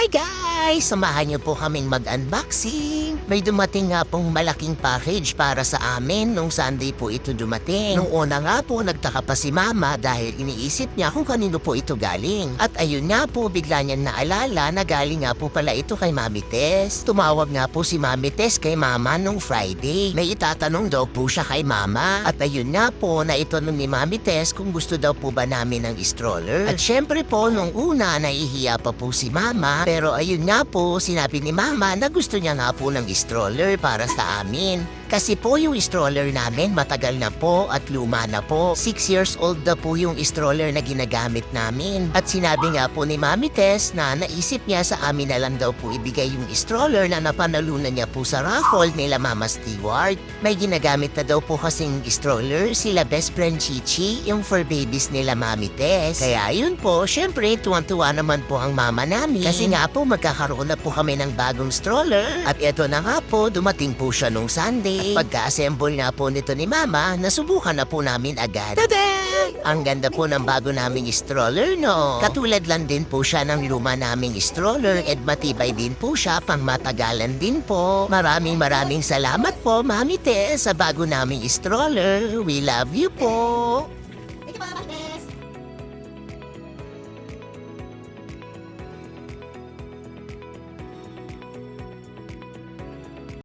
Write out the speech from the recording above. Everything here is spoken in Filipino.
guys! Samahan niyo po kaming mag-unboxing. May dumating nga pong malaking package para sa amin nung Sunday po ito dumating. Nung una nga po, nagtaka pa si Mama dahil iniisip niya kung kanino po ito galing. At ayun nga po, bigla niya naalala na galing nga po pala ito kay Mami Tess. Tumawag nga po si Mami Tess kay Mama nung Friday. May itatanong daw po siya kay Mama. At ayun nga po, naitanong ni Mami Tess kung gusto daw po ba namin ng stroller. At syempre po, nung una, nahihiya pa po si Mama. Pero ayun nga po, sinabi ni Mama na gusto niya nga po ng stroller para sa amin. Kasi po yung stroller namin matagal na po at luma na po. 6 years old na po yung stroller na ginagamit namin. At sinabi nga po ni Mami Tess na naisip niya sa amin na lang daw po ibigay yung stroller na napanalunan niya po sa raffle nila Mama Stewart. May ginagamit na daw po kasing stroller sila best friend Chichi, yung fur babies nila Mami Tess. Kaya yun po, syempre tuwang-tuwa naman po ang mama namin. Kasi nga po magkakaroon na po kami ng bagong stroller. At eto na nga po, dumating po siya nung Sunday. At pagka-assemble nga po nito ni Mama, nasubukan na po namin agad. Tada! Ang ganda po ng bago naming stroller, no? Katulad lang din po siya ng luma naming stroller at matibay din po siya, pang matagalan din po. Maraming salamat po, Mami Tess, sa bago naming stroller. We love you po!